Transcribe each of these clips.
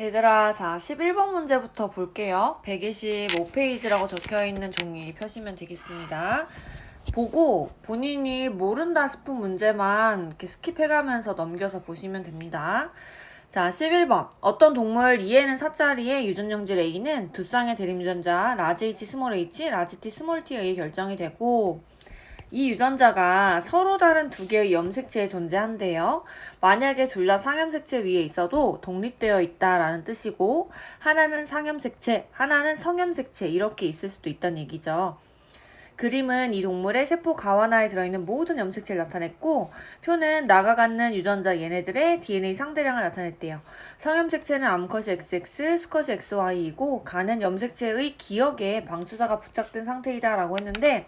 얘들아, 자, 11번 문제부터 볼게요. 125페이지라고 적혀있는 종이 펴시면 되겠습니다. 보고 본인이 모른다 싶은 문제만 이렇게 스킵해가면서 넘겨서 보시면 됩니다. 자, 11번. 어떤 동물 이에는 4자리의 유전형질 A는 두 쌍의 대립유전자 라지 H, 스몰 h, 라지 T, 스몰 t에 의해 결정이 되고 이 유전자가 서로 다른 두 개의 염색체에 존재한대요. 만약에 둘 다 상염색체 위에 있어도 독립되어 있다라는 뜻이고 하나는 상염색체, 하나는 성염색체 이렇게 있을 수도 있다는 얘기죠. 그림은 이 동물의 세포 가와나에 들어있는 모든 염색체를 나타냈고 표는 나가 갖는 유전자 얘네들의 DNA 상대량을 나타냈대요. 성염색체는 암컷이 XX, 수컷이 XY이고 가는 염색체의 기역에 방추사가 부착된 상태이다 라고 했는데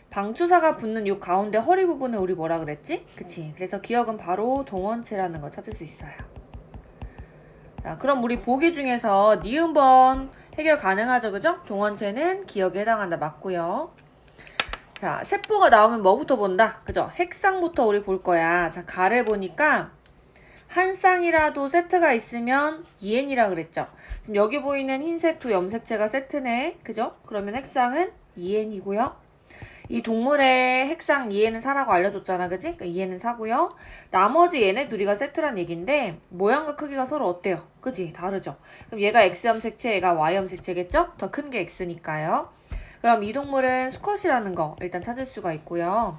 방추사가 붙는 요 가운데 허리 부분을 우리 뭐라 그랬지? 그치? 그래서 기억은 바로 동원체라는 거 찾을 수 있어요. 자, 그럼 우리 보기 중에서 니은번 해결 가능하죠, 그죠? 동원체는 기억에 해당한다, 맞고요. 자, 세포가 나오면 뭐부터 본다? 그죠? 핵상부터 우리 볼 거야. 자, 가를 보니까 한 쌍이라도 세트가 있으면 2n이라 그랬죠. 지금 여기 보이는 흰색 두 염색체가 세트네, 그죠? 그러면 핵상은 2n이고요. 이 동물의 핵상 2에는 4라고 알려줬잖아, 그지? 그러니까 2에는 4고요. 나머지 얘네 둘이가 세트란 얘긴데 모양과 크기가 서로 어때요? 그지? 다르죠? 그럼 얘가 X염색체, 얘가 Y염색체겠죠? 더 큰 게 X니까요. 그럼 이 동물은 수컷이라는 거 일단 찾을 수가 있고요.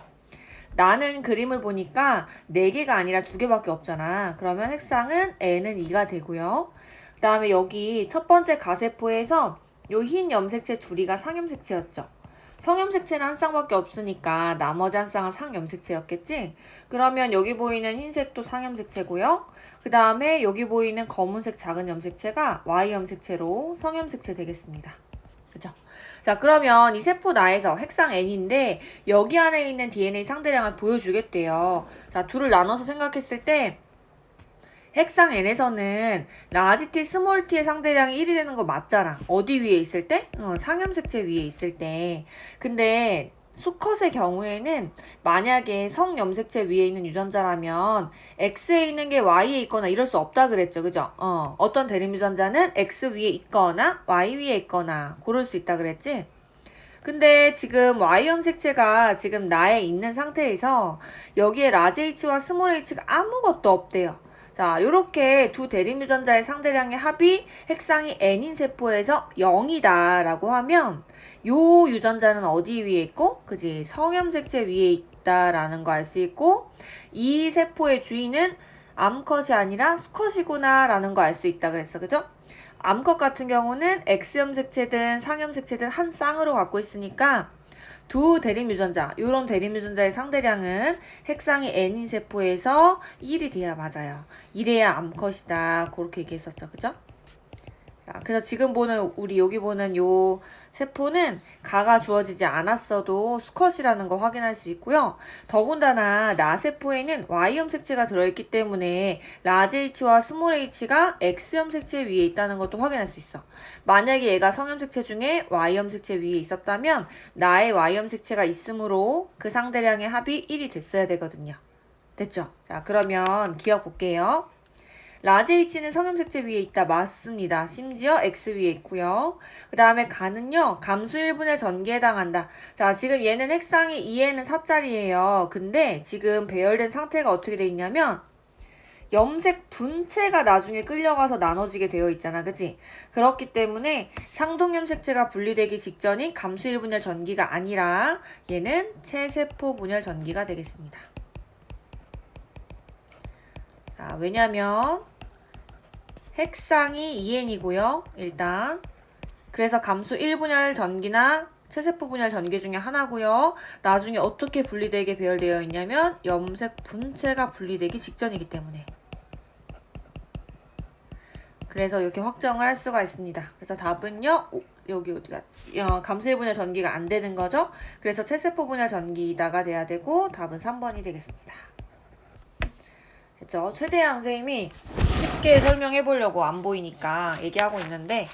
나는 그림을 보니까 4개가 아니라 2개밖에 없잖아. 그러면 핵상은 N은 2가 되고요. 그 다음에 여기 첫 번째 가세포에서 요 흰 염색체 둘이가 상염색체였죠. 성염색체는 한 쌍밖에 없으니까 나머지 한 쌍은 상염색체였겠지? 그러면 여기 보이는 흰색도 상염색체고요. 그 다음에 여기 보이는 검은색 작은 염색체가 Y염색체로 성염색체 되겠습니다. 그죠? 자, 그러면 이 세포 나에서 핵상 N인데 여기 안에 있는 DNA 상대량을 보여주겠대요. 자, 둘을 나눠서 생각했을 때 핵상 N에서는 라지 T, 스몰 t의 상대량이 1이 되는 거 맞잖아. 어디 위에 있을 때? 상염색체 위에 있을 때. 근데 수컷의 경우에는 만약에 성염색체 위에 있는 유전자라면 X에 있는 게 Y에 있거나 이럴 수 없다 그랬죠. 그죠? 어떤 대립유전자는 X 위에 있거나 Y 위에 있거나 고를 수 있다 그랬지? 근데 지금 Y염색체가 지금 나에 있는 상태에서 여기에 라지 H와 스몰 h가 아무것도 없대요. 자, 요렇게 두 대립유전자의 상대량의 합이 핵상이 N인 세포에서 0이다 라고 하면 요 유전자는 어디 위에 있고 그지? 성염색체 위에 있다라는 거 알 수 있고 이 세포의 주인은 암컷이 아니라 수컷이구나 라는 거 알 수 있다 그랬어. 그죠? 암컷 같은 경우는 X염색체든 상염색체든 한 쌍으로 갖고 있으니까 두 대립유전자, 요런 대립유전자의 상대량은 핵상이 N인 세포에서 1이 돼야 맞아요. 이래야 암컷이다. 그렇게 얘기했었죠. 그죠? 자, 그래서 지금 보는, 우리 여기 보는 요 세포는 가가 주어지지 않았어도 수컷이라는 거 확인할 수 있고요. 더군다나 나세포에는 Y염색체가 들어있기 때문에 라지 H와 스몰 h가 X염색체 위에 있다는 것도 확인할 수 있어. 만약에 얘가 성염색체 중에 Y염색체 위에 있었다면 나의 Y염색체가 있으므로 그 상대량의 합이 1이 됐어야 되거든요. 됐죠? 자, 그러면 기억 볼게요. 라지 H는 성염색체 위에 있다. 맞습니다. 심지어 X 위에 있고요. 그 다음에 가는요. 감수 1분의 전기에 해당한다. 자, 지금 얘는 핵상이 2에는 4짜리예요. 근데 지금 배열된 상태가 어떻게 돼 있냐면 염색 분체가 나중에 끌려가서 나눠지게 되어 있잖아. 그치? 그렇기 때문에 상동염색체가 분리되기 직전인 감수 1분열 전기가 아니라 얘는 체세포 분열 전기가 되겠습니다. 자, 왜냐면 핵상이 2n이고요. 일단 그래서 감수 1분열 전기나 체세포 분열 전기 중에 하나고요. 나중에 어떻게 분리되게 배열되어 있냐면 염색 분체가 분리되기 직전이기 때문에 그래서 이렇게 확정을 할 수가 있습니다. 그래서 답은요. 여기 어디가 감수 1분열 전기가 안 되는 거죠. 그래서 체세포 분열 전기다가 돼야 되고 답은 3번이 되겠습니다. 됐죠? 최대한 선생님이 쉽게 설명해 보려고 안 보이니까 얘기하고 있는데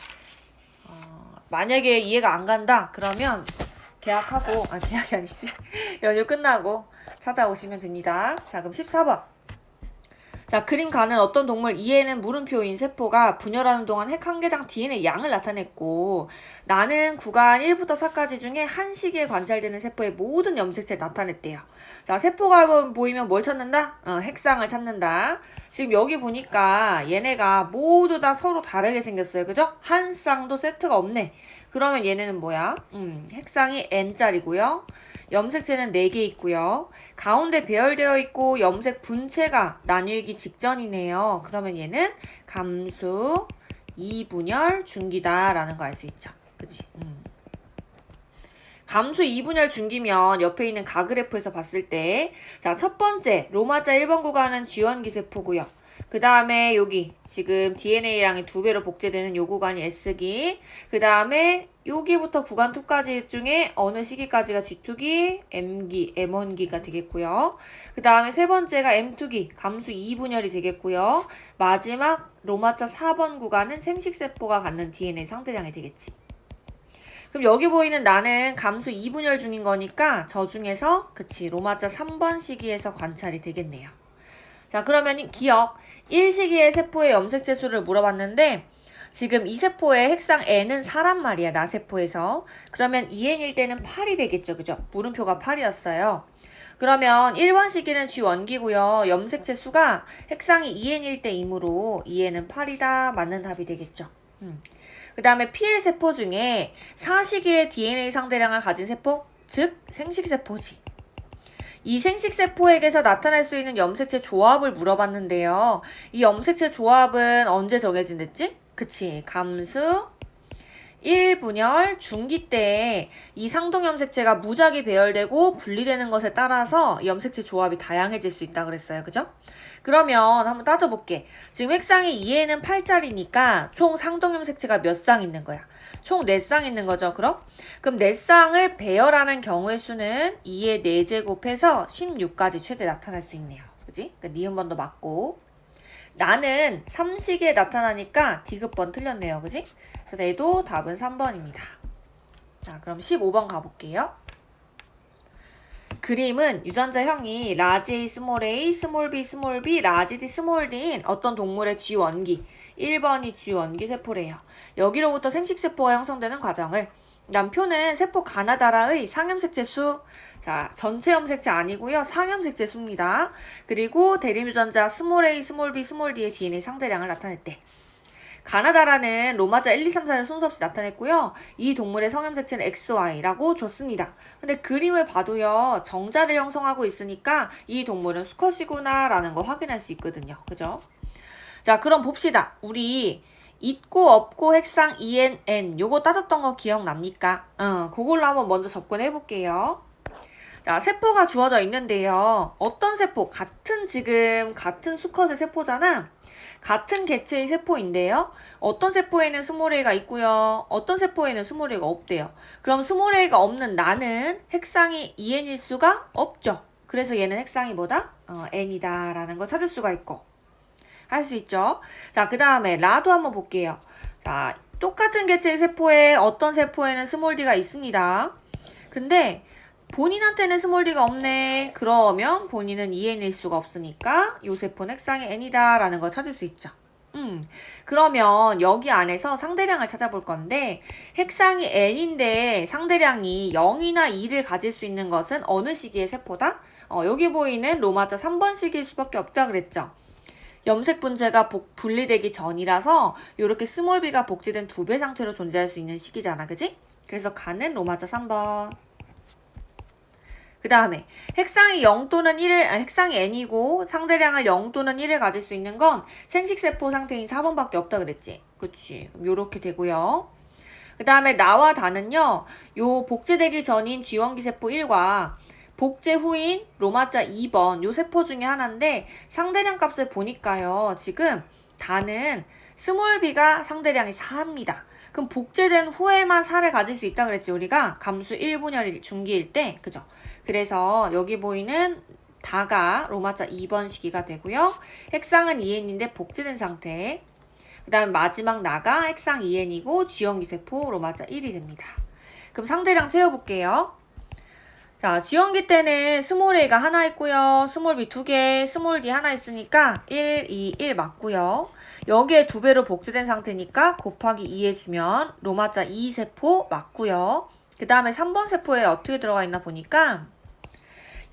만약에 이해가 안 간다 그러면 계약하고 계약이 아니지 연휴 끝나고 찾아오시면 됩니다. 자, 그럼 14번. 자, 그림 가는 어떤 동물 E에는 물음표인 세포가 분열하는 동안 핵 한 개당 DNA 양을 나타냈고, 나는 구간 1부터 4까지 중에 한 시기에 관찰되는 세포의 모든 염색체를 나타냈대요. 자, 세포가 보이면 뭘 찾는다? 핵상을 찾는다. 지금 여기 보니까 얘네가 모두 다 서로 다르게 생겼어요. 그죠? 한 쌍도 세트가 없네. 그러면 얘네는 뭐야? 핵상이 N짜리고요. 염색체는 4개 있고요. 가운데 배열되어 있고 염색 분체가 나뉘기 직전이네요. 그러면 얘는 감수 2분열 중기다라는 거 알 수 있죠. 그치? 감수 2분열 중기면 옆에 있는 가그래프에서 봤을 때, 자, 첫 번째 로마자 1번 구간은 G원기 세포고요. 그 다음에 여기 지금 DNA량이 2배로 복제되는 요 구간이 S기, 그 다음에 여기부터 구간 2까지 중에 어느 시기까지가 G2기, M기, M1기가 되겠고요. 그 다음에 세 번째가 M2기, 감수 2분열이 되겠고요. 마지막 로마자 4번 구간은 생식세포가 갖는 DNA 상대량이 되겠지. 그럼 여기 보이는 나는 감수 2분열 중인 거니까 저 중에서 그치 로마자 3번 시기에서 관찰이 되겠네요. 자, 그러면 기억 1시기의 세포의 염색체 수를 물어봤는데 지금 이 세포의 핵상 N은 4란 말이야. 나세포에서. 그러면 2N일 때는 8이 되겠죠. 그죠? 물음표가 8이었어요. 그러면 1번 시기는 G원기고요. 염색체 수가 핵상이 2N일 때이므로 2N은 8이다. 맞는 답이 되겠죠. 그 다음에 P의 세포 중에 4시기의 DNA 상대량을 가진 세포, 즉 생식세포지. 이 생식세포에게서 나타날 수 있는 염색체 조합을 물어봤는데요. 이 염색체 조합은 언제 정해진댔지? 그치, 감수 1분열 중기 때 이 상동염색체가 무작위 배열되고 분리되는 것에 따라서 염색체 조합이 다양해질 수 있다 그랬어요. 그죠? 그러면 한번 따져볼게. 지금 핵상이 2에는 8짜리니까 총 상동염색체가 몇 쌍 있는 거야? 총 4쌍 있는 거죠. 그럼 4쌍을 배열하는 경우의 수는 2의 4제곱해서 16까지 최대 나타날 수 있네요. 그지? 그러니까 니은번도 맞고. 나는 3시기에 나타나니까 디귿번 틀렸네요. 그지? 그래서 얘도 답은 3번입니다. 자, 그럼 15번 가볼게요. 그림은 유전자형이 라지 A, 스몰 a, 스몰 b, 스몰 b, 라지 d, 스몰 d인 어떤 동물의 G원기 1번이 G원기 세포래요. 여기로부터 생식세포가 형성되는 과정을 남표는 세포 가나다라의 상염색체 수, 자, 전체 염색체 아니고요. 상염색체 수입니다. 그리고 대립유전자 스몰 a, 스몰 b, 스몰 d의 DNA 상대량을 나타냈대. 가나다라는 로마자 1, 2, 3, 4를 순서 없이 나타냈고요. 이 동물의 성염색체는 XY라고 줬습니다. 근데 그림을 봐도요. 정자를 형성하고 있으니까 이 동물은 수컷이구나 라는 거 확인할 수 있거든요. 그죠? 자, 그럼 봅시다. 우리 있고 없고 핵상 ENN 요거 따졌던 거 기억납니까? 그걸로 한번 먼저 접근해 볼게요. 자, 세포가 주어져 있는데요. 어떤 세포? 같은 수컷의 세포잖아. 같은 개체의 세포인데요. 어떤 세포에는 스몰 a가 있고요. 어떤 세포에는 스몰 a가 없대요. 그럼 스몰 a가 없는 나는 핵상이 2n일 수가 없죠. 그래서 얘는 핵상이 뭐다? n이다 라는 걸 찾을 수가 있고 할 수 있죠. 자, 그 다음에 라도 한번 볼게요. 자, 똑같은 개체의 세포에 어떤 세포에는 스몰 d가 있습니다. 근데 본인한테는 스몰 d가 없네. 그러면 본인은 2n일 수가 없으니까 요 세포는 핵상이 n이다 라는 걸 찾을 수 있죠. 그러면 여기 안에서 상대량을 찾아볼 건데 핵상이 n인데 상대량이 0이나 2를 가질 수 있는 것은 어느 시기의 세포다? 여기 보이는 로마자 3번 시기일 수밖에 없다 그랬죠. 염색 분체가 분리되기 전이라서 이렇게 스몰 b가 복제된 2배 상태로 존재할 수 있는 시기잖아. 그지? 그래서 가는 로마자 3번. 그 다음에 핵상이 0 또는 1을 핵상이 n이고 상대량을 0 또는 1을 가질 수 있는 건 생식세포 상태인 4번밖에 없다 그랬지. 그치. 그럼 요렇게 되고요. 그 다음에 나와 다는요. 요 복제되기 전인 G원기세포 1과 복제 후인 로마자 2번 요 세포 중에 하나인데 상대량 값을 보니까요. 지금 다는 스몰 b가 상대량이 4입니다. 그럼 복제된 후에만 4를 가질 수 있다 그랬지 우리가 감수 1분열 중기일 때. 그죠? 그래서 여기 보이는 다가 로마자 2번 시기가 되고요. 핵상은 2n인데 복제된 상태. 그 다음에 마지막 나가 핵상 2n이고 G원기세포 로마자 1이 됩니다. 그럼 상대량 채워볼게요. 자, 지원기 때는 스몰 a가 하나 있고요. 스몰 b 두 개, 스몰 d 하나 있으니까 1, 2, 1 맞고요. 여기에 두 배로 복제된 상태니까 곱하기 2 해주면 로마자 2 세포 맞고요. 그 다음에 3번 세포에 어떻게 들어가 있나 보니까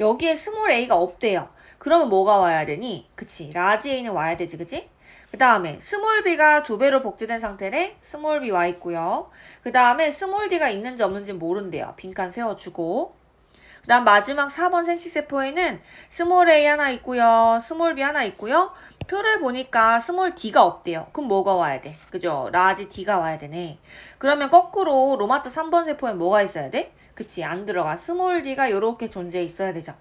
여기에 스몰 a가 없대요. 그러면 뭐가 와야 되니? 그치, 라지 a는 와야 되지, 그치? 그 다음에 스몰 b가 두 배로 복제된 상태래 스몰 b 와 있고요. 그 다음에 스몰 d가 있는지 없는지 모른대요. 빈칸 세워주고. 그 다음 마지막 4번 생식세포에는 스몰 a 하나 있고요. 스몰 b 하나 있고요. 표를 보니까 스몰 d가 없대요. 그럼 뭐가 와야 돼? 그죠? 라지 d가 와야 되네. 그러면 거꾸로 로마자 3번 세포에 뭐가 있어야 돼? 그치, 안 들어가. 스몰 d가 이렇게 존재해 있어야 되죠.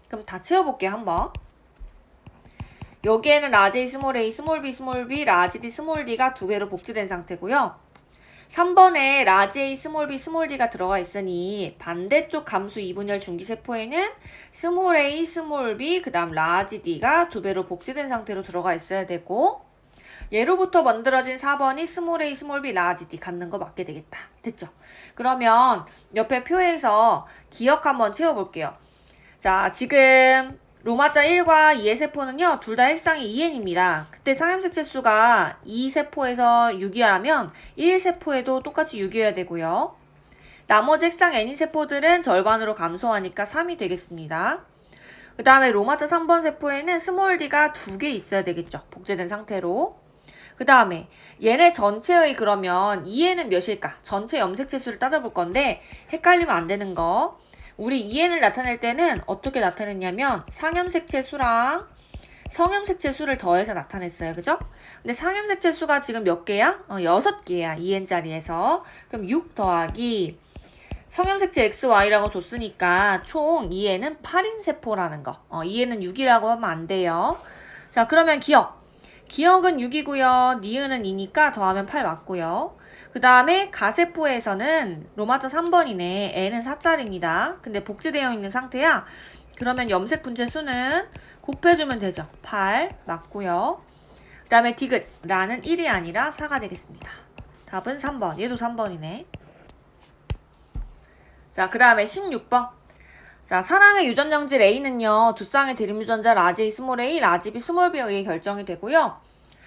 그럼 다 채워볼게요, 한번. 여기에는 라지 A, 스몰 a, 스몰 b, 라지 d, 스몰 d가 두 배로 복제된 상태고요. 3번에 라지 A, 스몰 b, 스몰 d가 들어가 있으니 반대쪽 감수 이분열 중기세포에는 스몰 a, 스몰 b, 그 다음 라지 d가 두 배로 복제된 상태로 들어가 있어야 되고 예로부터 만들어진 4번이 스몰 a, 스몰 b, 라지 d 갖는 거 맞게 되겠다. 됐죠? 그러면 옆에 표에서 기억 한번 채워볼게요. 자, 지금 로마자 1과 2의 세포는요, 둘 다 핵상이 2n입니다. 그때 상염색체 수가 2세포에서 6이라면 1세포에도 똑같이 6이어야 되고요. 나머지 핵상 n인 세포들은 절반으로 감소하니까 3이 되겠습니다. 그 다음에 로마자 3번 세포에는 스몰 d가 두 개 있어야 되겠죠. 복제된 상태로. 그 다음에 얘네 전체의 그러면 2n은 몇일까? 전체 염색체 수를 따져볼 건데 헷갈리면 안 되는 거. 우리 2n을 나타낼 때는 어떻게 나타냈냐면 상염색체 수랑 성염색체 수를 더해서 나타냈어요. 그죠? 근데 상염색체 수가 지금 몇 개야? 6개야. 2n짜리에서. 그럼 6 더하기 성염색체 XY라고 줬으니까 총 2n은 8인 세포라는 거. 2n은 6이라고 하면 안 돼요. 자, 그러면 기억. 기억은 6이고요. 니은은 2니까 더하면 8 맞고요. 그 다음에 가세포에서는 로마자 3번이네. n은 4짜리입니다. 근데 복제되어 있는 상태야. 그러면 염색 분체 수는 곱해주면 되죠. 8 맞고요. 그 다음에 디귿 라는 1이 아니라 4가 되겠습니다. 답은 3번. 얘도 3번이네. 자, 그 다음에 16번. 자, 사랑의 유전정질 A는요, 두 쌍의 대립유전자 라지 A, 스몰 a, 라지 B, 스몰 b에 의해 결정이 되고요.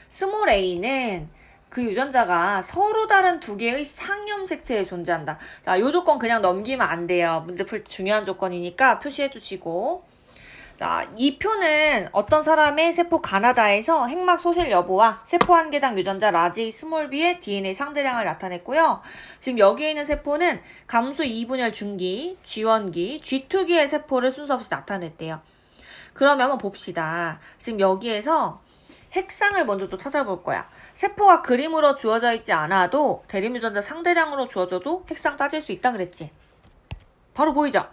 스몰 a는 그 유전자가 서로 다른 두 개의 상염색체에 존재한다. 자, 요 조건 그냥 넘기면 안 돼요. 문제 풀 때 중요한 조건이니까 표시해 두시고. 자, 이 표는 어떤 사람의 세포 가나다에서 핵막 소실 여부와 세포 한 개당 유전자 라지 A, 스몰 b의 DNA 상대량을 나타냈고요. 지금 여기에 있는 세포는 감수 2분열 중기, G1기, G2기의 세포를 순서 없이 나타냈대요. 그러면 한번 봅시다. 지금 여기에서 핵상을 먼저 또 찾아볼 거야. 세포가 그림으로 주어져 있지 않아도 대립유전자 상대량으로 주어져도 핵상 따질 수 있다 그랬지. 바로 보이죠?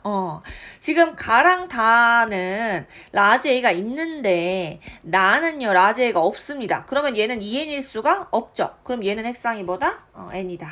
지금 가랑 다는 라지 A가 있는데 나는요 라지 A가 없습니다. 그러면 얘는 2n일 수가 없죠. 그럼 얘는 핵상이 뭐다? n이다.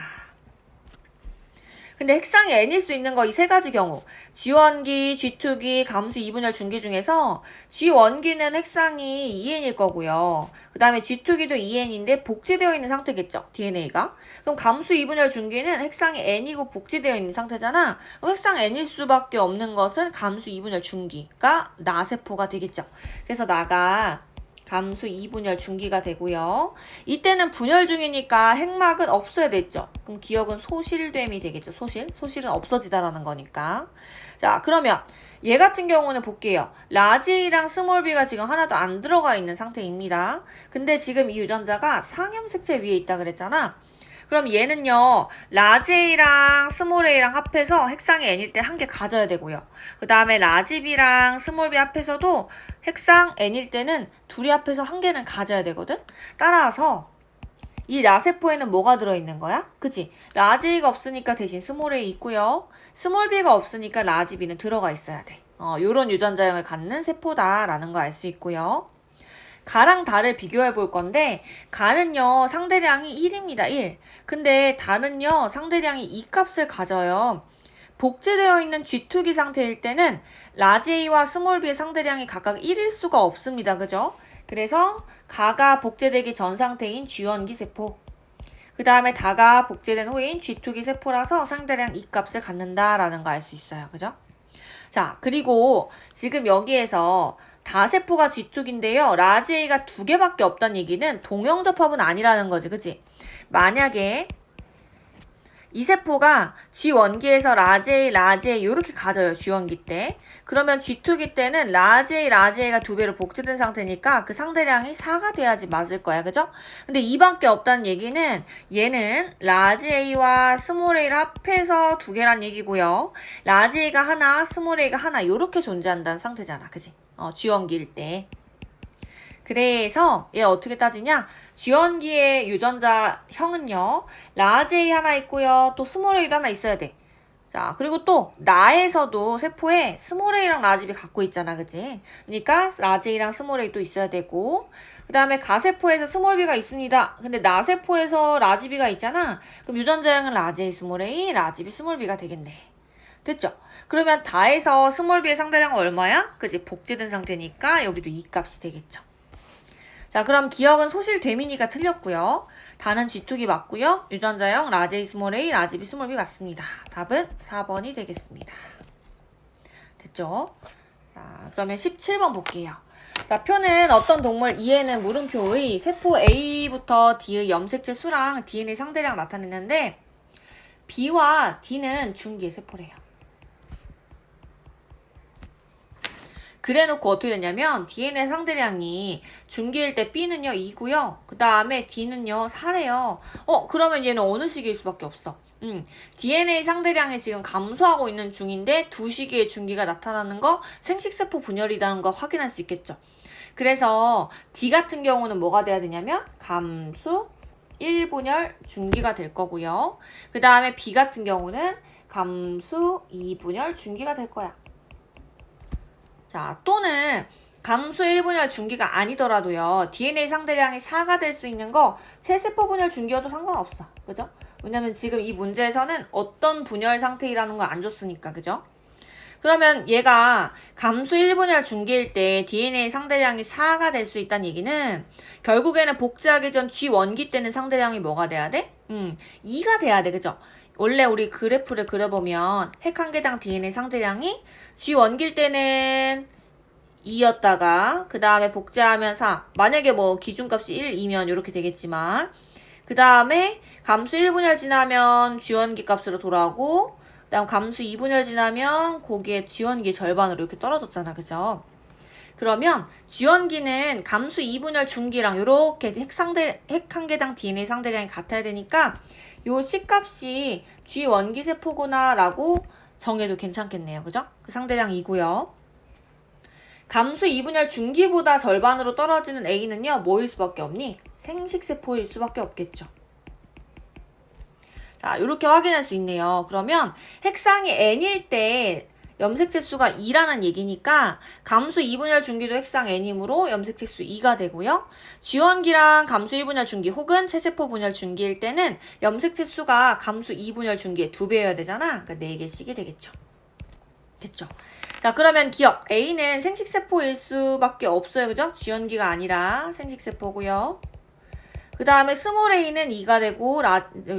근데 핵상이 n일 수 있는 거 이 세 가지 경우 G1기, G2기, 감수 2분열 중기 중에서 G1기는 핵상이 2n일 거고요. 그 다음에 G2기도 2n인데 복제되어 있는 상태겠죠. DNA가. 그럼 감수 2분열 중기는 핵상이 n이고 복제되어 있는 상태잖아. 그럼 핵상 n일 수밖에 없는 것은 감수 2분열 중기가 나세포가 되겠죠. 그래서 나가 감수 2분열 중기가 되고요. 이때는 분열 중이니까 핵막은 없어야 됐죠. 그럼 기억은 소실됨이 되겠죠. 소실은 없어지다라는 거니까. 자, 그러면 얘 같은 경우는 볼게요. 라지 A랑 스몰 b가 지금 하나도 안 들어가 있는 상태입니다. 근데 지금 이 유전자가 상염색체 위에 있다 그랬잖아. 그럼 얘는요, 라지 A랑 스몰 a랑 합해서 핵상이 n일 때 한 개 가져야 되고요. 그 다음에 라지 B랑 스몰 b 합해서도 핵상 n일 때는 둘이 합해서 한 개는 가져야 되거든? 따라서 이 라세포에는 뭐가 들어있는 거야? 그치? 라지 A가 없으니까 대신 스몰 a 있고요. 스몰 b가 없으니까 라지 B는 들어가 있어야 돼. 요런 유전자형을 갖는 세포다라는 거 알 수 있고요. 가랑 다를 비교해 볼 건데 가는요 상대량이 1입니다. 1. 근데 다는요 상대량이 2 값을 가져요. 복제되어 있는 G2기 상태일 때는 라지 A와 스몰 b의 상대량이 각각 1일 수가 없습니다. 그죠? 그래서 가가 복제되기 전 상태인 G1기 세포 그 다음에 다가 복제된 후인 G2기 세포라서 상대량 2 값을 갖는다라는 거 알 수 있어요. 그죠? 자, 그리고 지금 여기에서 다세포가 G2인데요. 라지 A가 2개밖에 없다는 얘기는 동형접합은 아니라는 거지, 그치? 만약에 이 세포가 G1기에서 라지 A 이렇게 가져요. G1기 때. 그러면 G2기 때는 라지 A가 2배로 복제된 상태니까 그 상대량이 4가 돼야지 맞을 거야. 그죠? 근데 2밖에 없다는 얘기는 얘는 라지 A와 스몰 A를 합해서 2개란 얘기고요. 라지 A가 하나, 스몰 A가 하나 이렇게 존재한다는 상태잖아. 그지? G1기일 때. 그래서 얘 어떻게 따지냐? G1기의 유전자형은요. 라지 A 하나 있고요. 또 스몰 A도 하나 있어야 돼. 자, 그리고 또 나에서도 세포에 스몰 A랑 라지 B 갖고 있잖아. 그치? 그러니까 라지 A랑 스몰 A도 있어야 되고 그 다음에 가세포에서 스몰 B가 있습니다. 근데 나세포에서 라지 B가 있잖아. 그럼 유전자형은 라지 A 스몰 A, 라지 B 스몰 B가 되겠네. 됐죠? 그러면 다에서 스몰 B의 상대량은 얼마야? 그치? 복제된 상태니까 여기도 이 값이 되겠죠. 자, 그럼 기억은 소실 되미니가 틀렸고요. 다는 G2기 맞고요. 유전자형 라지 A 스몰 A, 라지 B 스몰 B 맞습니다. 답은 4번이 되겠습니다. 됐죠? 자, 그러면 17번 볼게요. 자, 표는 어떤 동물 E에는 물음표의 세포 A부터 D의 염색체 수랑 DNA 상대량 나타냈는데 B와 D는 중기의 세포래요. 그래놓고 어떻게 되냐면 DNA 상대량이 중기일 때 B는요 2고요. 그 다음에 D는요 4래요. 그러면 얘는 어느 시기일 수밖에 없어. DNA 상대량이 지금 감소하고 있는 중인데 두 시기의 중기가 나타나는 거 생식세포 분열이라는 거 확인할 수 있겠죠. 그래서 D 같은 경우는 뭐가 돼야 되냐면 감수 1분열 중기가 될 거고요. 그 다음에 B 같은 경우는 감수 2분열 중기가 될 거야. 자, 또는 감수 1분열 중기가 아니더라도요. DNA 상대량이 4가 될 수 있는 거 체세포 분열 중기여도 상관없어. 그죠? 왜냐면 지금 이 문제에서는 어떤 분열 상태라는 걸 안 줬으니까. 그죠? 그러면 얘가 감수 1분열 중기일 때 DNA 상대량이 4가 될 수 있다는 얘기는 결국에는 복제하기 전 G1기 때는 상대량이 뭐가 돼야 돼? 2가 돼야 돼. 그죠? 원래 우리 그래프를 그려보면 핵 한 개당 DNA 상대량이 G1기일 때는 2였다가 그 다음에 복제하면 4. 만약에 뭐 기준값이 1, 2면 이렇게 되겠지만 그 다음에 감수 1분열 지나면 G1기 값으로 돌아오고 그 다음 감수 2분열 지나면 거기에 G1기 절반으로 이렇게 떨어졌잖아. 그죠? 그러면 G1기는 감수 2분열 중기랑 이렇게 핵 한 개당 DNA 상대량이 같아야 되니까 요 C값이 G1기 세포구나 라고 정해도 괜찮겠네요. 그죠? 그 상대량 2고요. 감수 2분열 중기보다 절반으로 떨어지는 A는요. 뭐일 수밖에 없니? 생식세포일 수밖에 없겠죠. 자, 이렇게 확인할 수 있네요. 그러면 핵상이 N일 때 염색체 수가 2라는 얘기니까 감수 2분열 중기도 핵상 N이므로 염색체 수 2가 되고요. G1기랑 감수 1분열 중기 혹은 체세포 분열 중기일 때는 염색체 수가 감수 2분열 중기의 2배여야 되잖아. 그러니까 4개씩이 되겠죠. 됐죠? 자, 그러면 기억. A는 생식세포일 수밖에 없어요. 그죠? G1기가 아니라 생식세포고요. 그 다음에 스몰 A는 2가 되고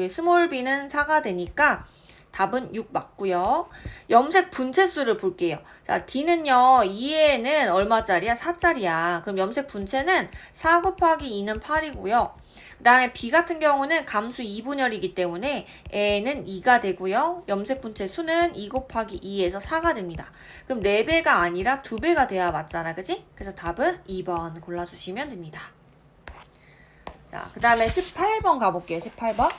스몰 B는 4가 되니까 답은 6 맞고요. 염색 분체수를 볼게요. 자, D는요. 2에는 얼마짜리야? 4짜리야. 그럼 염색 분체는 4 곱하기 2는 8이고요. 그 다음에 B 같은 경우는 감수 2분열이기 때문에 N은 2가 되고요. 염색 분체 수는 2 곱하기 2에서 4가 됩니다. 그럼 4배가 아니라 2배가 돼야 맞잖아. 그지? 그래서 답은 2번 골라주시면 됩니다. 자, 그 다음에 18번 가볼게요. 18번.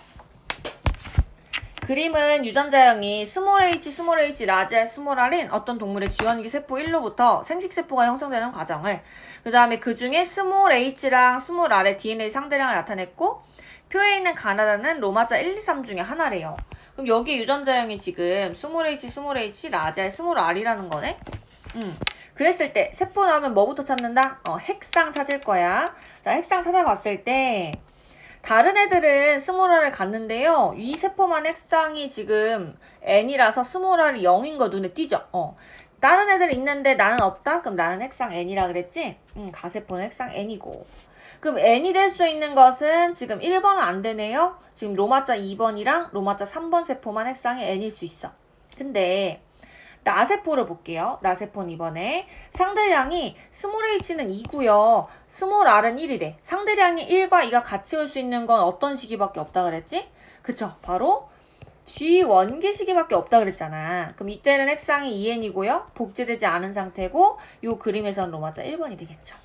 그림은 유전자형이 스몰 h, 라지 r, 스몰 r인 어떤 동물의 G1기 세포 1로부터 생식세포가 형성되는 과정을 그 다음에 그 중에 스몰 h랑 스몰 r의 DNA 상대량을 나타냈고 표에 있는 가나다는 로마자 1, 2, 3 중에 하나래요. 그럼 여기 유전자형이 지금 스몰 h, 라지 r, 스몰 r이라는 거네? 그랬을 때 세포 나오면 뭐부터 찾는다? 핵상 찾을 거야. 자, 핵상 찾아봤을 때 다른 애들은 스몰 r을 갖는데요. 이 세포만 핵상이 지금 n이라서 스몰 r이 0인 거 눈에 띄죠? 다른 애들 있는데 나는 없다? 그럼 나는 핵상 n이라 그랬지? 가세포는 핵상 n이고. 그럼 n이 될 수 있는 것은 지금 1번은 안 되네요. 지금 로마자 2번이랑 로마자 3번 세포만 핵상이 n일 수 있어. 근데 나세포를 볼게요. 나세포는 이번에 상대량이 스몰 h는 2고요. 스몰 r은 1이래. 상대량이 1과 2가 같이 올 수 있는 건 어떤 시기밖에 없다 그랬지? 그쵸? 바로 G1개 시기밖에 없다 그랬잖아. 그럼 이때는 핵상이 2n이고요. 복제되지 않은 상태고 요 그림에서는 로마자 1번이 되겠죠.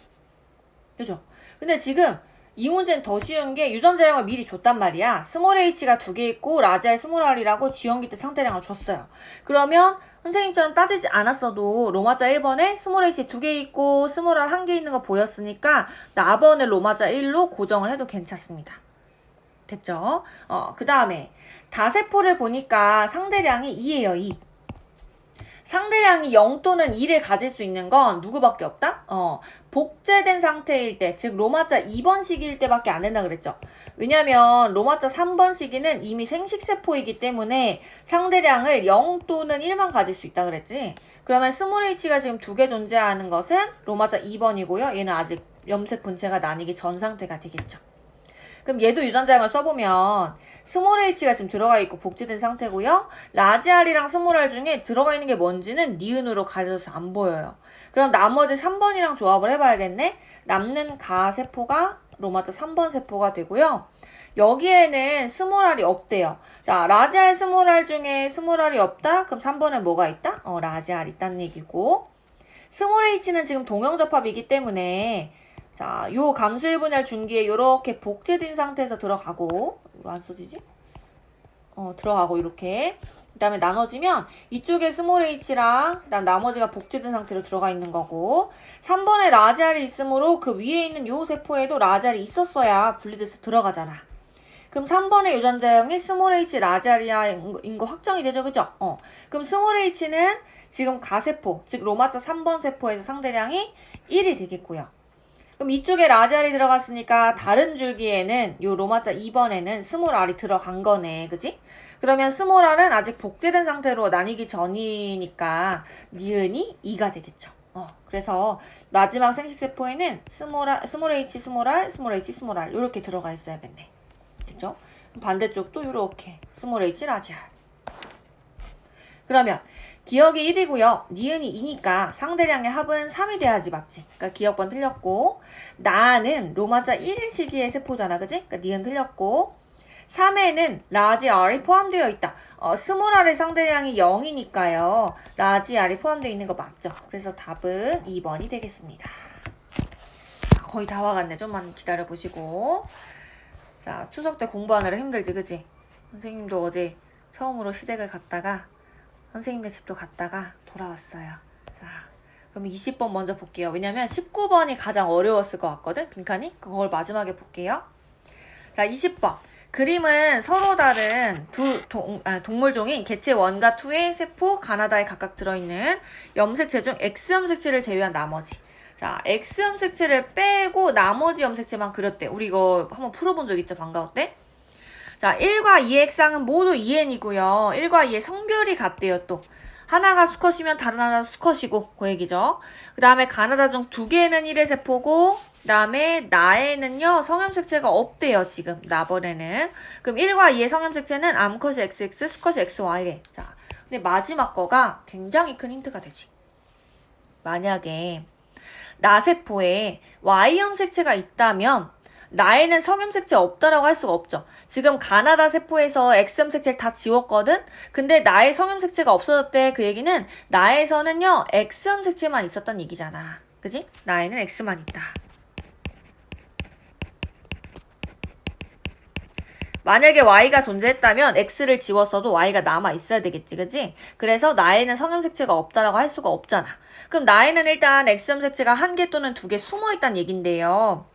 그죠? 근데 지금 이 문제는 더 쉬운 게 유전자형을 미리 줬단 말이야. 스몰 h가 2개 있고 라지 r 스몰 r이라고 G1기 때 상대량을 줬어요. 그러면 선생님처럼 따지지 않았어도 로마자 1번에 스몰 h 2개 있고 스몰 r 1개 있는 거 보였으니까 나번에 로마자 1로 고정을 해도 괜찮습니다. 됐죠? 그 다음에 다세포를 보니까 상대량이 2예요, 2. 상대량이 0 또는 2를 가질 수 있는 건 누구밖에 없다? 복제된 상태일 때, 즉 로마자 2번 시기일 때밖에 안 된다 그랬죠. 왜냐면 로마자 3번 시기는 이미 생식세포이기 때문에 상대량을 0 또는 1만 가질 수 있다 그랬지. 그러면 스몰 h가 지금 2개 존재하는 것은 로마자 2번이고요. 얘는 아직 염색 분체가 나뉘기 전 상태가 되겠죠. 그럼 얘도 유전자형을 써보면 스몰 h가 지금 들어가 있고 복제된 상태고요. 라지 r이랑 스몰 r 중에 들어가 있는 게 뭔지는 니은으로 가려져서 안 보여요. 그럼 나머지 3번이랑 조합을 해봐야겠네. 남는 가세포가 로마자 3번 세포가 되고요. 여기에는 스몰 r이 없대요. 자, 라지 r 스몰 r 중에 스몰 r이 없다? 그럼 3번에 뭐가 있다? 라지 r 있다는 얘기고, 스몰 h는 지금 동형접합이기 때문에 자, 요 감수 1분할 중기에 요렇게 복제된 상태에서 들어가고, 이거 안 써지지? 들어가고, 이렇게. 그 다음에 나눠지면 이쪽에 스몰 h랑 나머지가 복제된 상태로 들어가 있는 거고, 3번에 라지 r이 있으므로 그 위에 있는 요 세포에도 라지 r이 있었어야 분리돼서 들어가잖아. 그럼 3번의 유전자형이 스몰 h 라지 r인 거 확정이 되죠, 그죠? 그럼 스몰 h는 지금 가세포, 즉 로마자 3번 세포에서 상대량이 1이 되겠고요. 그럼 이쪽에 라지 r이 들어갔으니까 다른 줄기에는 요 로마자 2번에는 스몰 r이 들어간 거네. 그지? 그러면 스몰 r은 아직 복제된 상태로 나뉘기 전이니까 니은이 2가 되겠죠. 그래서 마지막 생식세포에는 스몰 h, 스몰 r, 스몰 h, 스몰 r 이렇게 들어가 있어야겠네. 됐죠? 반대쪽도 이렇게 스몰 h, 라지 r. 그러면 기억이 1이고요. 니은이 2니까 상대량의 합은 3이 돼야지 맞지? 그러니까 기억번 틀렸고, 나는 로마자 1 시기의 세포잖아, 그지? 그러니까 니은 틀렸고, 3에는 라지 r이 포함되어 있다. 스몰 r의 상대량이 0이니까요. 라지 r이 포함되어 있는 거 맞죠? 그래서 답은 2번이 되겠습니다. 거의 다 와갔네. 좀만 기다려보시고. 자, 추석 때 공부하느라 힘들지, 그지? 선생님도 어제 처음으로 시댁을 갔다가 선생님네 집도 갔다가 돌아왔어요. 자, 그럼 20번 먼저 볼게요. 왜냐면 19번이 가장 어려웠을 것 같거든, 빈칸이? 그걸 마지막에 볼게요. 자, 20번. 그림은 서로 다른 동물종인 개체 1과 2의 세포, 가나다에 각각 들어있는 염색체 중 X염색체를 제외한 나머지. 자, X염색체를 빼고 나머지 염색체만 그렸대. 우리 이거 한번 풀어본 적 있죠, 방과후 때? 자, 1과 2의 핵상은 모두 2n이고요. 1과 2의 성별이 같대요, 또. 하나가 수컷이면 다른 하나도 수컷이고, 그 얘기죠. 그 다음에 가나다 중 2개는 1의 세포고, 그 다음에 나에는요, 성염색체가 없대요, 지금. 나번에는. 그럼 1과 2의 성염색체는 암컷이 XX, 수컷이 XY래. 자, 근데 마지막 거가 굉장히 큰 힌트가 되지. 만약에 나세포에 Y염색체가 있다면, 나에는 성염색체 없다라고 할 수가 없죠. 지금 가나다 세포에서 X염색체를 다 지웠거든? 근데 나의 성염색체가 없어졌대. 그 얘기는 나에서는요, X염색체만 있었던 얘기잖아. 그지? 나에는 X만 있다. 만약에 Y가 존재했다면 X를 지웠어도 Y가 남아 있어야 되겠지, 그지? 그래서 나에는 성염색체가 없다라고 할 수가 없잖아. 그럼 나에는 일단 X염색체가 1개 또는 2개 숨어있다는 얘긴데요.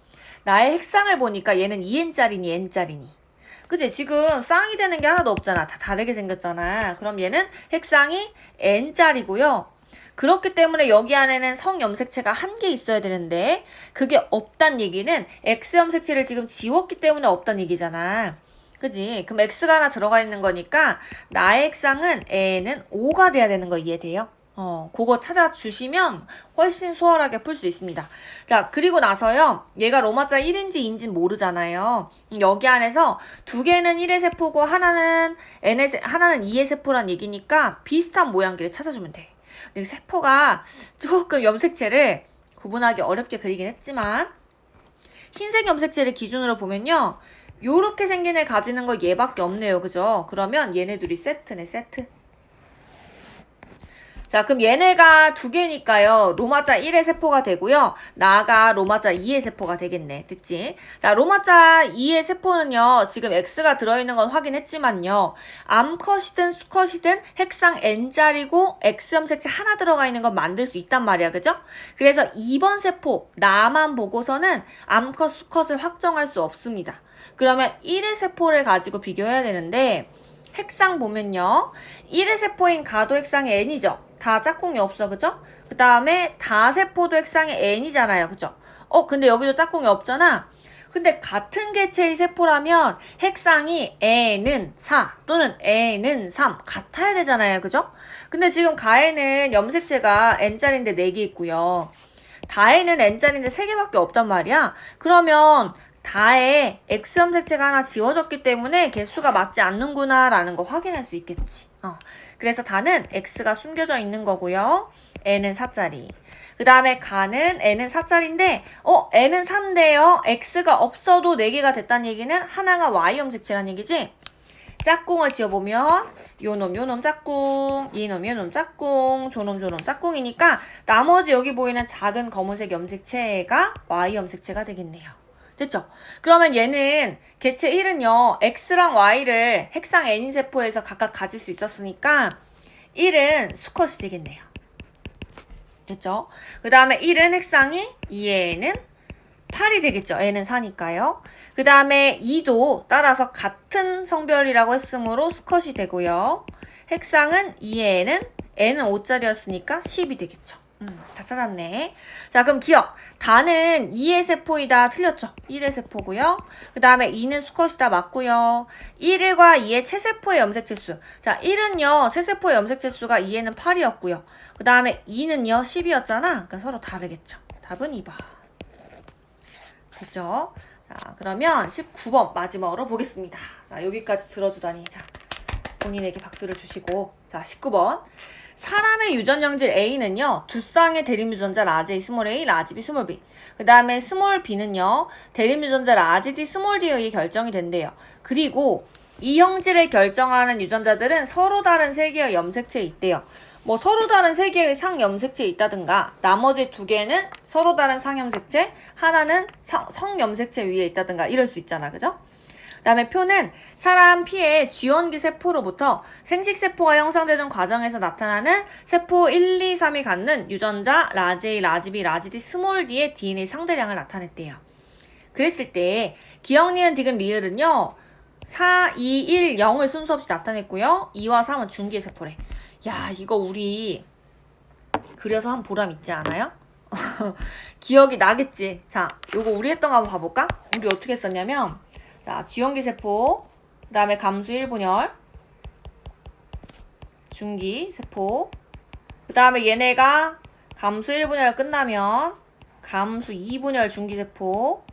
나의 핵상을 보니까 얘는 2n짜리니 n짜리니. 그치? 지금 쌍이 되는 게 하나도 없잖아. 다 다르게 생겼잖아. 그럼 얘는 핵상이 n짜리고요. 그렇기 때문에 여기 안에는 성염색체가 1개 있어야 되는데 그게 없단 얘기는 X염색체를 지금 지웠기 때문에 없단 얘기잖아. 그지? 그럼 X가 하나 들어가 있는 거니까 나의 핵상은 n은 5가 돼야 되는 거 이해돼요? 그거 찾아주시면 훨씬 수월하게 풀 수 있습니다. 자, 그리고 나서요. 얘가 로마자 1인지 2인지는 모르잖아요. 여기 안에서 2개는 1의 세포고 하나는 2의 세포란 얘기니까 비슷한 모양끼리 찾아주면 돼. 근데 세포가 조금 염색체를 구분하기 어렵게 그리긴 했지만 흰색 염색체를 기준으로 보면요. 요렇게 생긴 애 가지는 거 얘밖에 없네요. 그죠? 그러면 얘네들이 세트네, 세트. 자, 그럼 얘네가 두 개니까요. 로마자 1의 세포가 되고요. 나가 로마자 2의 세포가 되겠네. 됐지? 자, 로마자 2의 세포는요. 지금 X가 들어있는 건 확인했지만요. 암컷이든 수컷이든 핵상 N자리고 X 염색체 하나 들어가 있는 건 만들 수 있단 말이야. 그죠? 그래서 2번 세포, 나만 보고서는 암컷, 수컷을 확정할 수 없습니다. 그러면 1의 세포를 가지고 비교해야 되는데 핵상 보면요. 1의 세포인 가도 핵상이 N이죠. 다 짝꿍이 없어, 그죠? 그 다음에 다세포도 핵상이 N이잖아요, 그죠? 근데 여기도 짝꿍이 없잖아? 근데 같은 개체의 세포라면 핵상이 N은 4 또는 N은 3 같아야 되잖아요, 그죠? 근데 지금 가에는 염색체가 N자리인데 4개 있고요. 다에는 N자리인데 3개밖에 없단 말이야. 그러면 다에 X 염색체가 하나 지워졌기 때문에 개수가 맞지 않는구나 라는 거 확인할 수 있겠지. 그래서 다는 X가 숨겨져 있는 거고요. N은 4짜리. 그 다음에 가는 N은 4짜리인데 N은 4인데요. X가 없어도 4개가 됐다는 얘기는 하나가 Y 염색체라는 얘기지. 짝꿍을 지어보면 요놈 짝꿍, 이놈 짝꿍, 저놈 짝꿍이니까 나머지 여기 보이는 작은 검은색 염색체가 Y 염색체가 되겠네요. 됐죠? 그러면 얘는 개체 1은요. X랑 Y를 핵상 N인 세포에서 각각 가질 수 있었으니까 1은 수컷이 되겠네요. 됐죠? 그 다음에 1은 핵상이 2에는 8이 되겠죠. N은 4니까요. 그 다음에 2도 따라서 같은 성별이라고 했으므로 수컷이 되고요. 핵상은 2에는 N은 5짜리였으니까 10이 되겠죠. 다 찾았네. 자, 그럼 기억. 다는 2의 세포이다. 틀렸죠? 1의 세포고요. 그 다음에 2는 수컷이다. 맞고요. 1과 2의 체세포의 염색체 수. 자, 1은요. 체세포의 염색체 수가 2에는 8이었고요. 그 다음에 2는요. 10이었잖아. 그러니까 서로 다르겠죠. 답은 2번. 됐죠? 자, 그러면 19번 마지막으로 보겠습니다. 자, 여기까지 들어주다니. 자, 본인에게 박수를 주시고. 자, 19번. 사람의 유전형질 A는요. 두 쌍의 대립유전자 라지 A, 스몰 a, 라지 B, 스몰 b. 그 다음에 스몰 b는요. 대립유전자 라지 D, 스몰 d에 의해 결정이 된대요. 그리고 이 형질을 결정하는 유전자들은 서로 다른 세 개의 염색체에 있대요. 뭐 서로 다른 세 개의 상염색체에 있다든가 나머지 두 개는 서로 다른 상염색체, 하나는 성염색체 위에 있다든가 이럴 수 있잖아. 그죠? 그 다음에 표는 사람 피의 쥐원기 세포로부터 생식세포가 형성되는 과정에서 나타나는 세포 1, 2, 3이 갖는 유전자 라지 A, 라지 B, 라지 D, 스몰 d의 DNA 상대량을 나타냈대요. 그랬을 때 기억, 니은, 디귿, 리을은요. 4, 2, 1, 0을 순서 없이 나타냈고요. 2와 3은 중기의 세포래. 야, 이거 우리 그려서 한 보람 있지 않아요? 기억이 나겠지? 자, 요거 우리 했던 거 한번 봐볼까? 우리 어떻게 했었냐면 자, 쥐원기 세포, 그 다음에 감수 1분열, 중기 세포, 그 다음에 얘네가 감수 1분열 끝나면 감수 2분열 중기 세포,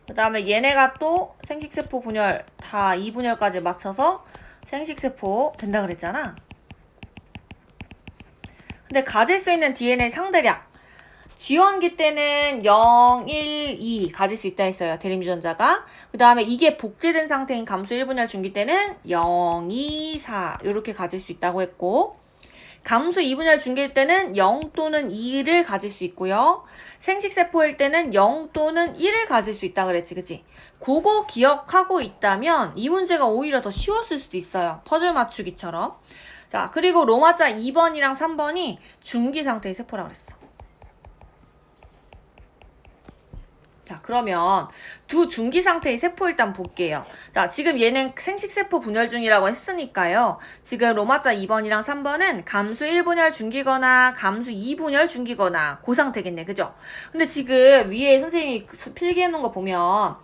그 다음에 얘네가 또 생식세포 분열 다 2분열까지 맞춰서 생식세포 된다 그랬잖아. 근데 가질 수 있는 DNA 상대량 쥐원기 때는 0, 1, 2 가질 수 있다 했어요. 대립유전자가. 그 다음에 이게 복제된 상태인 감수 1분열 중기 때는 0, 2, 4 이렇게 가질 수 있다고 했고 감수 2분열 중기일 때는 0 또는 2를 가질 수 있고요. 생식세포일 때는 0 또는 1을 가질 수 있다 그랬지. 그치? 그거 기억하고 있다면 이 문제가 오히려 더 쉬웠을 수도 있어요. 퍼즐 맞추기처럼. 자, 그리고 로마자 2번이랑 3번이 중기 상태의 세포라고 그랬어. 자, 그러면 두 중기 상태의 세포 일단 볼게요. 자, 지금 얘는 생식세포 분열 중이라고 했으니까요. 지금 로마자 2번이랑 3번은 감수 1분열 중기거나 감수 2분열 중기거나 그 상태겠네. 그죠? 근데 지금 위에 선생님이 필기해 놓은 거 보면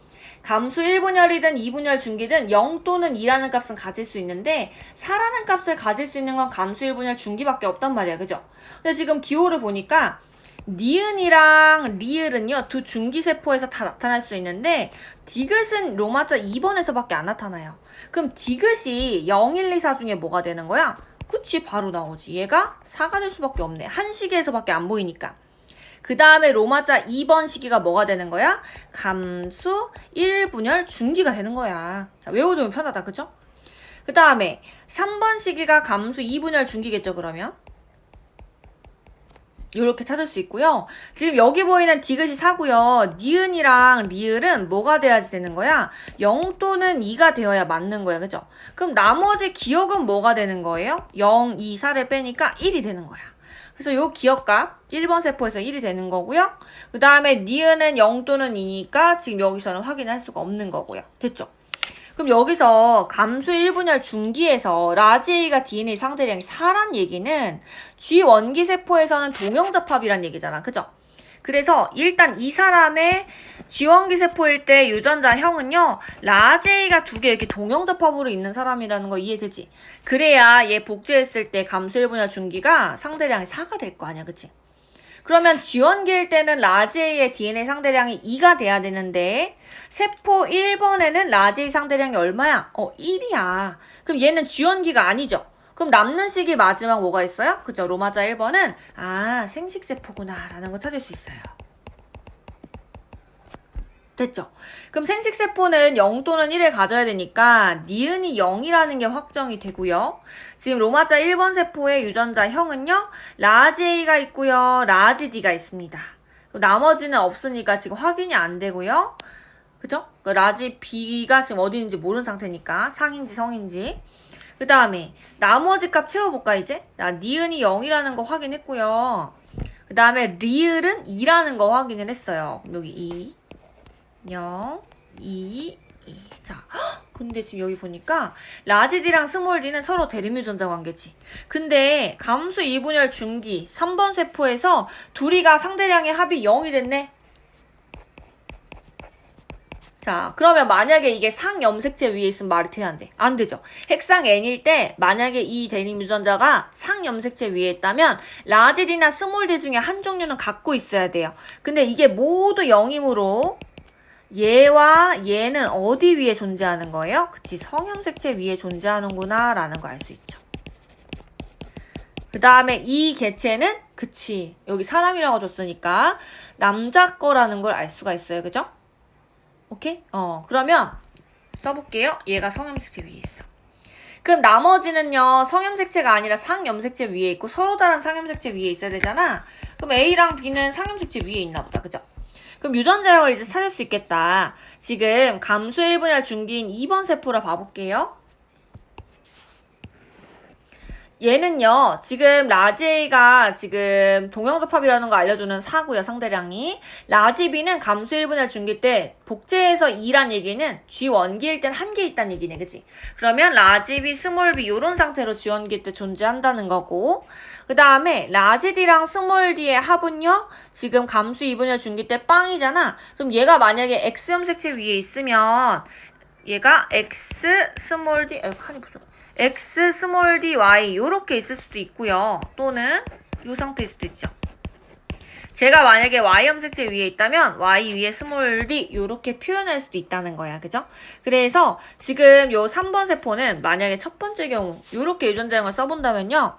감수 1분열이든 2분열 중기든 0 또는 2라는 값은 가질 수 있는데 4라는 값을 가질 수 있는 건 감수 1분열 중기밖에 없단 말이야. 그죠? 근데 지금 기호를 보니까 니은이랑 리을은요 두 중기세포에서 다 나타날 수 있는데 디귿은 로마자 2번에서밖에 안 나타나요. 그럼 디귿이 0, 1, 2, 4 중에 뭐가 되는 거야? 그치, 바로 나오지. 얘가 4가 될 수밖에 없네. 한 시계에서밖에 안 보이니까. 그 다음에 로마자 2번 시기가 뭐가 되는 거야? 감수 1분열 중기가 되는 거야. 자, 외워두면 편하다, 그죠? 그 다음에 3번 시기가 감수 2분열 중기겠죠, 그러면? 이렇게 찾을 수 있고요. 지금 여기 보이는 디귿이 4고요. 니은이랑 리을은 뭐가 돼야지 되는 거야? 0 또는 2가 되어야 맞는 거야, 그죠? 그럼 나머지 기억은 뭐가 되는 거예요? 0, 2, 4를 빼니까 1이 되는 거야. 그래서 요 기억값 1번 세포에서 1이 되는 거고요. 그 다음에 니은은 0 또는 2니까 지금 여기서는 확인할 수가 없는 거고요. 됐죠? 그럼 여기서 감수 1분열 중기에서 라지 A가 DNA 상대량이 4란 얘기는 G 원기 세포에서는 동형접합이란 얘기잖아. 그죠? 그래서 일단 이 사람의 G 원기 세포일 때 유전자형은요. 라지 A가 2개 이렇게 동형접합으로 있는 사람이라는 거 이해되지? 그래야 얘 복제했을 때 감수 1분열 중기가 상대량이 4가 될 거 아니야. 그치? 그러면 G원기일 때는 라지 A의 DNA 상대량이 2가 돼야 되는데 세포 1번에는 라지 A 상대량이 얼마야? 1이야. 그럼 얘는 G원기가 아니죠. 그럼 남는 시기 마지막 뭐가 있어요? 그죠? 로마자 1번은 생식세포구나 라는 거 찾을 수 있어요. 됐죠? 그럼 생식세포는 0 또는 1을 가져야 되니까 니은이 0이라는 게 확정이 되고요. 지금 로마자 1번 세포의 유전자형은요. 라지 A가 있고요. 라지 D가 있습니다. 나머지는 없으니까 지금 확인이 안 되고요. 그죠? 라지 B가 지금 어디 있는지 모르는 상태니까 상인지 성인지. 그 다음에 나머지 값 채워볼까 이제? 니은이 0이라는 거 확인했고요. 그 다음에 리을은 2라는 거 확인을 했어요. 그럼 여기 2 0, 2, 2. 자, 근데 지금 여기 보니까 라지 D랑 스몰 D는 서로 대립유전자 관계지. 근데 감수 2분열 중기 3번 세포에서 둘이가 상대량의 합이 0이 됐네. 자, 그러면 만약에 이게 상염색체 위에 있으면 말이 돼야 안 돼? 안 되죠. 핵상 N일 때 만약에 이 대립유전자가 상염색체 위에 있다면 라지 D나 스몰 D 중에 한 종류는 갖고 있어야 돼요. 근데 이게 모두 0이므로 얘와 얘는 어디 위에 존재하는 거예요? 그치, 성염색체 위에 존재하는구나 라는 거 알 수 있죠. 그 다음에 이 개체는 그치, 여기 사람이라고 줬으니까 남자 거라는 걸 알 수가 있어요. 그죠? 오케이? 그러면 써볼게요. 얘가 성염색체 위에 있어. 그럼 나머지는요, 성염색체가 아니라 상염색체 위에 있고 서로 다른 상염색체 위에 있어야 되잖아. 그럼 A랑 B는 상염색체 위에 있나 보다. 그죠? 그럼 유전자형을 이제 찾을 수 있겠다. 지금 감수 1분열 중기인 2번 세포라 봐볼게요. 얘는요, 지금 라지 A가 지금 동형접합이라는 거 알려주는 4고요, 상대량이. 라지 B는 감수 1분열 중기 때 복제해서 2란 얘기는 G 원기일 땐 1개 있다는 얘기네, 그치? 그러면 라지 B, 스몰 B 요런 상태로 G 원기일 때 존재한다는 거고, 그 다음에 라지 D랑 스몰 D의 합은요, 지금 감수 2분열 중기 때 빵이잖아. 그럼 얘가 만약에 X염색체 위에 있으면 얘가 X, 스몰 D, 칸이 부족해. X, 스몰 D, Y 요렇게 있을 수도 있고요. 또는 이 상태일 수도 있죠. 제가 만약에 Y염색체 위에 있다면 Y 위에 스몰 D 요렇게 표현할 수도 있다는 거야. 그죠? 그래서 지금 요 3번 세포는 만약에 첫 번째 경우 요렇게 유전자형을 써본다면요.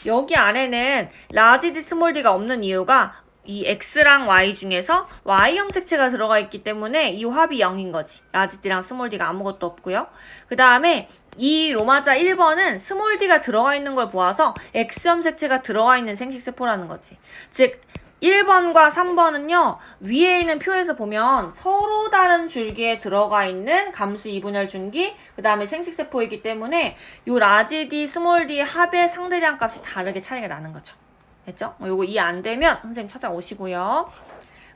여기 안에는 라지 D, 스몰 D가 없는 이유가 이 X랑 Y 중에서 Y염색체가 들어가 있기 때문에 이 합이 0인 거지. 라지 D랑 스몰 D가 아무것도 없고요. 그 다음에 이 로마자 1번은 스몰 D가 들어가 있는 걸 보아서 X염색체가 들어가 있는 생식세포라는 거지. 즉 1번과 3번은요. 위에 있는 표에서 보면 서로 다른 줄기에 들어가 있는 감수 2분열 중기 그 다음에 생식세포이기 때문에 요 라지 D, 스몰 D의 합의 상대량 값이 다르게 차이가 나는 거죠. 됐죠? 요거 이해 안 되면 선생님 찾아오시고요.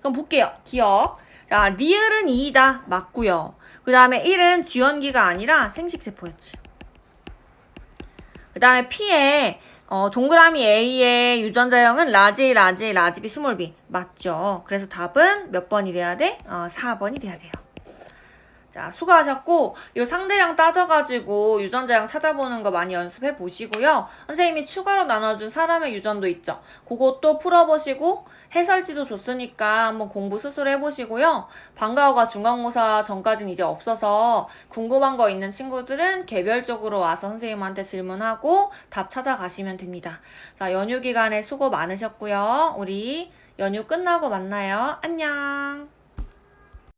그럼 볼게요. 기억. 자, 리을은 2이다. 맞고요. 그 다음에 1은 G원기가 아니라 생식세포였지. 그 다음에 P에 동그라미 A의 유전자형은 라지 A, 라지 A, 라지 B, 스몰 B. 맞죠? 그래서 답은 몇 번이 돼야 돼? 4번이 돼야 돼요. 자, 수고하셨고, 이 상대량 따져가지고 유전자형 찾아보는 거 많이 연습해 보시고요. 선생님이 추가로 나눠준 사람의 유전도 있죠. 그것도 풀어보시고, 해설지도 줬으니까 한번 공부 스스로 해보시고요. 방과후가 중간고사 전까지는 이제 없어서 궁금한 거 있는 친구들은 개별적으로 와서 선생님한테 질문하고 답 찾아가시면 됩니다. 자, 연휴 기간에 수고 많으셨고요. 우리 연휴 끝나고 만나요. 안녕!